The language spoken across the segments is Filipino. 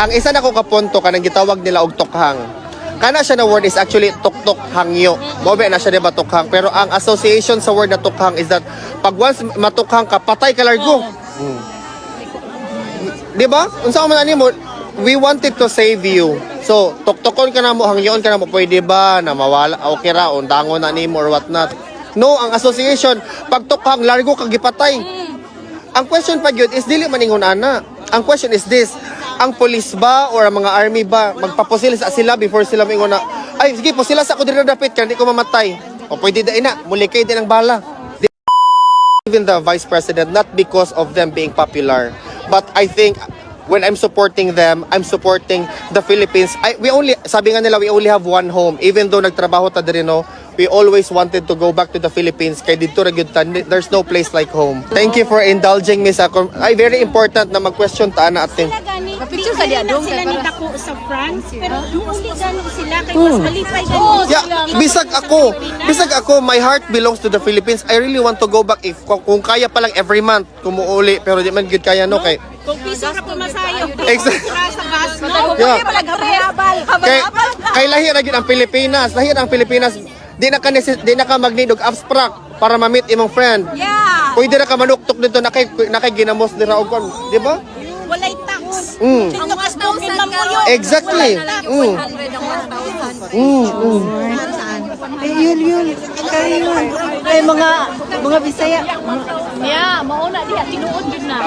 Ang isa na ko kapunto kanang gitawag nila og tukhang. Kana siya na word is actually tuk-tuk hangyo. Mobe na siya diba tukhang, pero ang association sa word na tukhang is that pag once matukhang ka, patay ka largo. Diba? Unsa man ani mo, we wanted to save you. So, tuktukon ka na mo, hangyoon ka na mo, pwede ba na mawala, okay ra, undangon na ni mo or what not. No, ang association, pag tukhang, largo kang gipatay. Ang question pa yun is, dili maningon ana. Ang question is this, ang police ba or ang mga army ba, magpapusil sa sila before sila mingon na, ay, sige, pusila sa ako din na dapit, kaya hindi ko mamatay. O pwede din na, mulikay din ang bala. Even the vice president, not because of them being popular, but I think when I'm supporting them, I'm supporting the Philippines. Sabi nga nila, we only have one home. Even though nagtrabaho ta diri no, we always wanted to go back to the Philippines. Kay dito ra gyud ta, there's no place like home. Thank you for indulging me sa ay very important na mag-question ta na atin. Picture sa dia dong sila ni dako sa France, pero only gani sila kay mas malipay gani. Yeah, bisag ako, my heart belongs to the Philippines. I really want to go back if kung kaya pa lang every month kumuuli, pero di man gyud kaya no kay Kung piso ra pumasayo. Exactly. Sa bus, no? Yeah. Kay Kay lahi ra gyud ang Pilipinas. Lahi ang Pilipinas. Di na ka mag-need og abstract para ma-meet imong friend. Yeah. Pwede ra ka manuktok dito na kay ginamos dira og kon, di ba? Walay tax. Mm. Ang mas bukid man mo yun. Exactly. Yun. Ay, mga Bisaya. Yeah, mauna diha tinuod yun na.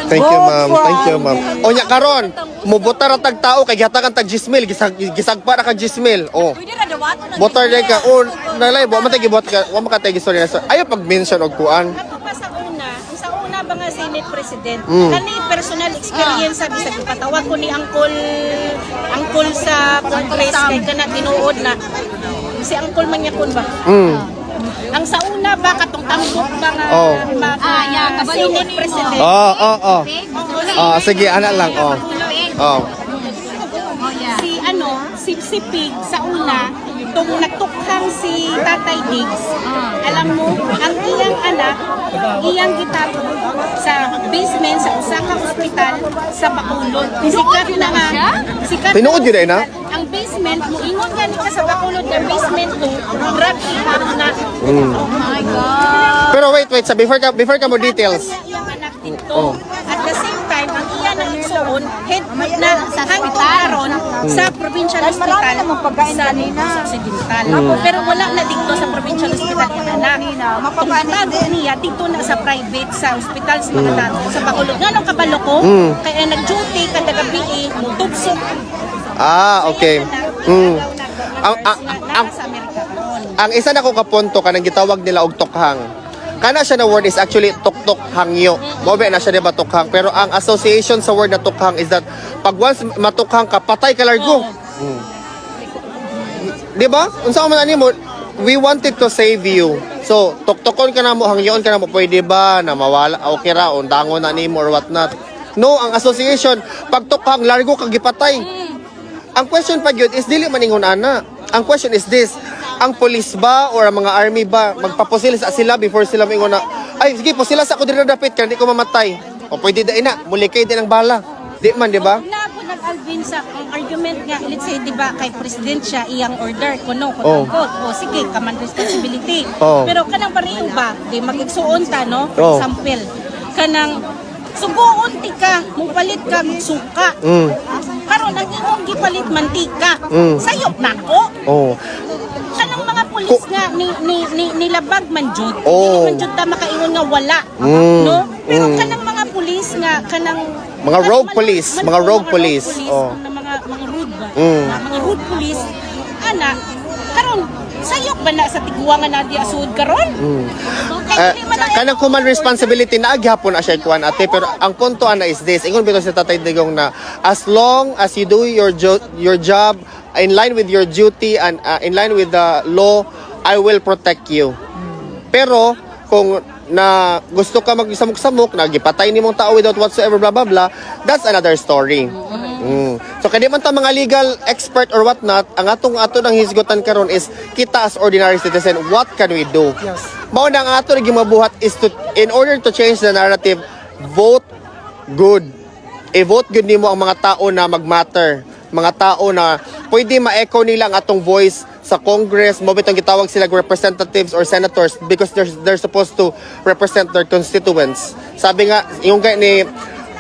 Thank you, ma'am. Thank you, ma'am. O nya karon, mubotar ra tag tao kay gihatakan tag 10,000, gisagpa ra ka 10,000. Oh. Pwede ra dawato na. Botar day ka. O nalay bo man tay gibot ka, wa makatay gistorya na. Ayo pag mention og kuan. Ato pa sa una ba nga Senate President, kani personal experience sabi sa patawag ko ni Uncle sa Congress kay kana tinuod na si Uncle Manyakon ba? Ang sa una ba katong tambok ba nga Senate President? Sige, ana lang. Si Pig sa una tung nagtukhang si Tatay Diggs. Alam mo, ang iyang anak, iyang gitapon sa basement sa usa ka ospital sa Bacolod. Sikat na nga. Tinuod yun ay na? Ang basement, muingon gani ka sa Bacolod ng basement 2, grab ihang na. Oh my God. Pero wait, sa before ka mo details. Iyang anak dito. At the same time, ang iyang nagsuon, head na hangtong karon sa provincial hospital sa Occidental. Pero wala na dito sa provincial hospital yung anak. Pagkatago niya, dito na sa private, sa hospital sa mga tato, sa Bacolod. Nga nung kabalo ko, kaya nag-duty kada gabi, tugsok. Okay. Ang isa na ko kapunto kanang gitawag nila og tukhang. Kana siya na word is actually tuk-tuk hangyo. Mobe na siya diba tukhang, pero ang association sa word na tukhang is that pag once matukhang ka, patay ka largo. Diba? Unsa man ani mo, we wanted to save you. So, tuktukon ka na mo, hangyoon ka na mo, pwede ba na mawala, okay ra, undangon na ni mo or what not. No, ang association, pag tukhang, largo kang gipatay. Ang question pa yun is, dili maningon ana. Ang question is this, ang police ba or ang mga army ba, magpapusil sa sila before sila mingon na, ay, sige, pusila sa ako din na dapit, kaya hindi ko mamatay. O pwede din na, mulikay din ang bala. Di man, di ba? Alvin sa argument nga, let's say, di ba, kay president siya, iyang order, kuno, sige, command responsibility. Pero kanang pareho ba, di magigsuon ta, no? Example, kanang, suguon ti ka, mupalit ka, suka. Karon ang imong gipalit mantika, sayop na ko. Kanang mga pulis nga, nilabag man jud. Hindi man jud ta makaingon nga wala. No? Pero kanang mga pulis nga, kanang mga rogue police, mga rogue police. Mga rude ba? Mga rude police. Ana, karon sayok ba na sa tiguangan na di asud karon? Kanang command responsibility na aghapon na siya kuan ate, pero ang punto ana is this. Ingon bitaw si Tatay Digong na as long as you do your job in line with your duty and in line with the law, I will protect you. Pero kung na gusto ka magsamok-samok, nagipatay ni mong tao without whatsoever, blah blah blah, that's another story. So kadi man ta mga legal expert or what not, ang ato ng hisgotan karon is kita as ordinary citizen, what can we do? Mao na ang ato naging mabuhat is to, in order to change the narrative, vote good. i-vote gyud nimo ang mga tao na mag-matter, mga tao na pwede ma-echo nila ang atong voice sa Congress, mo bitong gitawag sila representatives or senators because they're supposed to represent their constituents. Sabi nga yung ni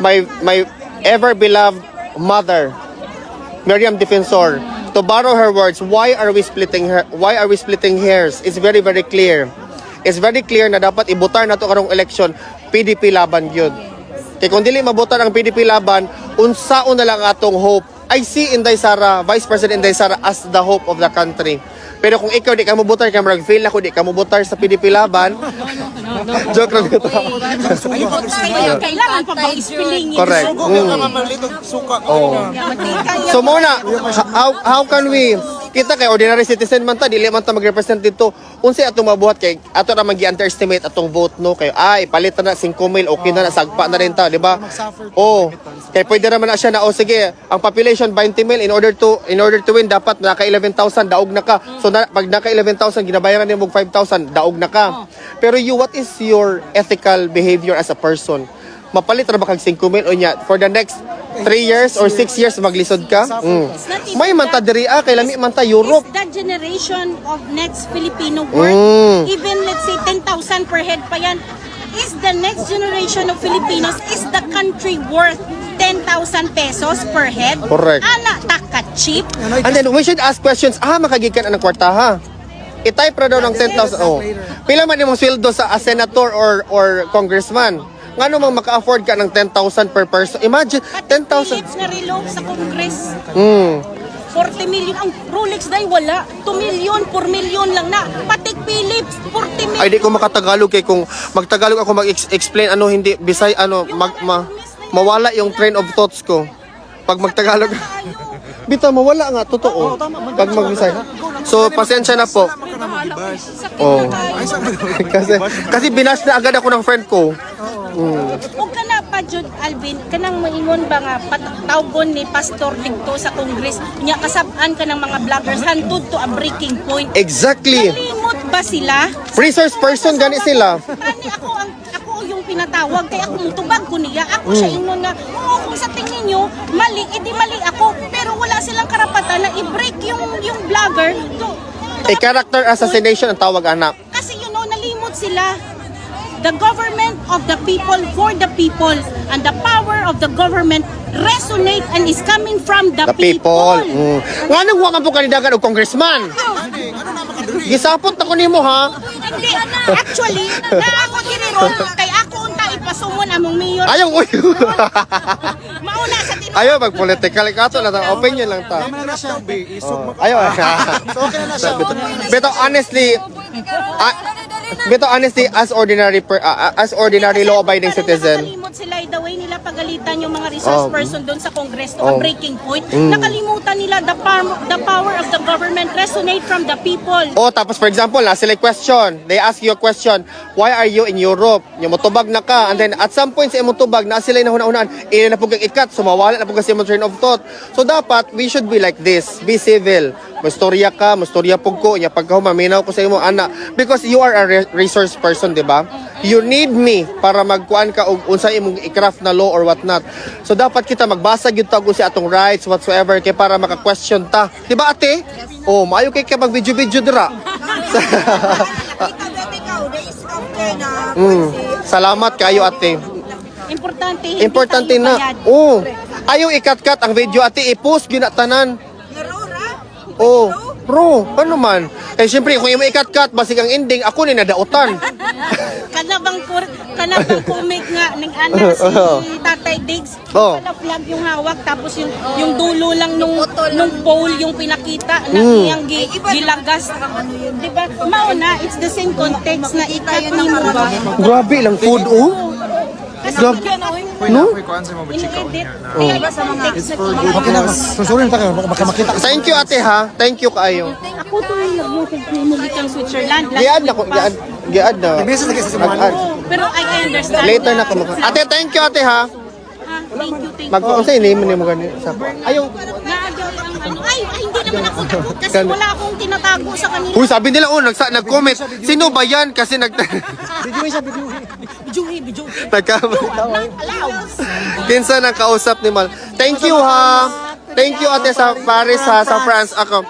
my ever beloved mother, Miriam Defensor, to borrow her words, why are we splitting hairs? It's very very clear. It's very clear na dapat ibutar nato karong election PDP laban gyud. Kay kung dili mabutar ang PDP laban, unsaon na lang atong hope. I see Inday Sara, Vice President Inday Sara as the hope of the country. Pero kung ikaw di ka mabutar, kaya mag-fail ako, di ka mabutar sa PDP laban. Joke lang ito. Kailangan pa bang ispilingin? Correct. So muna, how can we, kita kay ordinary citizen man ta, dili man ta mag-represent dito. Unsay atong mabuhat kay ato ra mag-underestimate atong vote no kay palit na 5 mil, okay na sagpa na rin ta, di ba? Oh, kay pwede naman na siya na sige, ang population 20 mil in order to win dapat naka 11,000 daog na ka. So pag naka 11,000 ginabayaran nimo 5,000 daog na ka. Pero what is your ethical behavior as a person? Mapalit ra ba kag 5 mil unya for the next 3 years or 6 years maglisod ka? May manta diri kay lami man ta Europe. Is the generation of next Filipino worth even let's say 10,000 per head pa yan? Is the next generation of Filipinos, is the country worth 10,000 pesos per head? Correct. Ana, taka cheap. And then we should ask questions. Makagikan ang kwarta ha. I-type ra daw ng 10,000. Oh. Pila man imong sweldo sa a senator or congressman? Ngano mang maka-afford ka ng 10,000 per person? Imagine, 10,000. Philips na relo sa Congress. 40 million. Ang Rolex dahil wala. 2 million, 4 million lang na. Patik Philips, 40 million. Ay, di ko makatagalog kay kung magtagalog ako mag-explain hindi, Bisay, mawala yung train of thoughts ko. Pag magtagalog, bita, mawala nga, totoo. Pag mag-Bisay. So, pasensya na po. Oh. kasi binash na agad ako ng friend ko. Huwag ka na pa, Jude Alvin, kanang maingon ba nga tawgon ni Pastor dito sa Congress, niya kasabaan ka ng mga vloggers hantod to a breaking point. Exactly. Nalimot ba sila? Resource person gani sila. Tani ako yung pinatawag, kaya ako mutubag ko niya. Ako siya ingon nga, oo, kung sa tingin nyo, mali, edi mali ako. Pero wala silang karapatan na i-break yung vlogger to Character assassination ang tawag, anak. kasi nalimot sila. The government of the people for the people, and the power of the government resonate and is coming from the people. Nga nang wa man po kandidagan og congressman. Gisapot ako nimo ha. Hindi, actually, na ako giniron, kay ako unta ipasumon among mayor. Ayaw uy. Mauna sa tinuro. Ayaw mag-political kato lang ta. Opinion lang ta. Ayaw. Pero honestly, as ordinary law-abiding citizen. Nakalimot sila, the way nila pagalitan yung mga resource person doon sa Congress to a breaking point. Nakalimutan nila the power of the government resonate from the people. Tapos for example, sila question. They ask you a question, why are you in Europe? Yung motubag na ka. And then at some point sa imong tubag, na sila na hunaan, na po kang ikat, sumawala na po kasi imong train of thought. So dapat, we should be like this. Be civil. Mastorya ka, mastorya po ko. Pagkahumaminaw ko sa imo, ana. Because you are a resource person, di ba? You need me para magkuan ka og unsay imong i-craft na law or what not. So dapat kita magbasa gyud ta sa atong rights whatsoever kay para maka-question ta. Di ba ate? Maayo kay ka mag-video dira. Salamat kayo ate. Importante na. Ayaw ikat-kat ang video ate, i-post gyud na tanan. Bro, ano man? Siyempre, kung yung ikat-kat, basig ang ending, ako ni nadautan. Kanabang comic nga, nag-ana si Tatay Diggs. Flag yung hawak, tapos yung dulo lang nung pole yung pinakita, na iyang gilagas. Diba? Mauna, it's the same context na ikat ni mo ba? Grabe lang food, Kasi no? in-edit. Kaya yung context na Okay lang. Susurin ta kayo. Baka makita. Thank you ate ha. Thank you kaayo. Ako to yung nag-move kang Switzerland. Giad na ko, giad na. Message lagi sa simulan. Pero I understand. Later na ko ate, thank you ate ha. Thank you. Mag-unsay name mo gani sa. Ayaw. Naadyo ang ano, ay, hindi naman ako takot kasi wala akong tinatago sa kanila. Uy, sabi nila, nag-comment. Sino ba yan? Kasi Bijuhi. nagkamali. Not allowed. Kinsa nang kausap ni Mal. Thank you ha. Thank you ate sa Paris ha, sa France ako.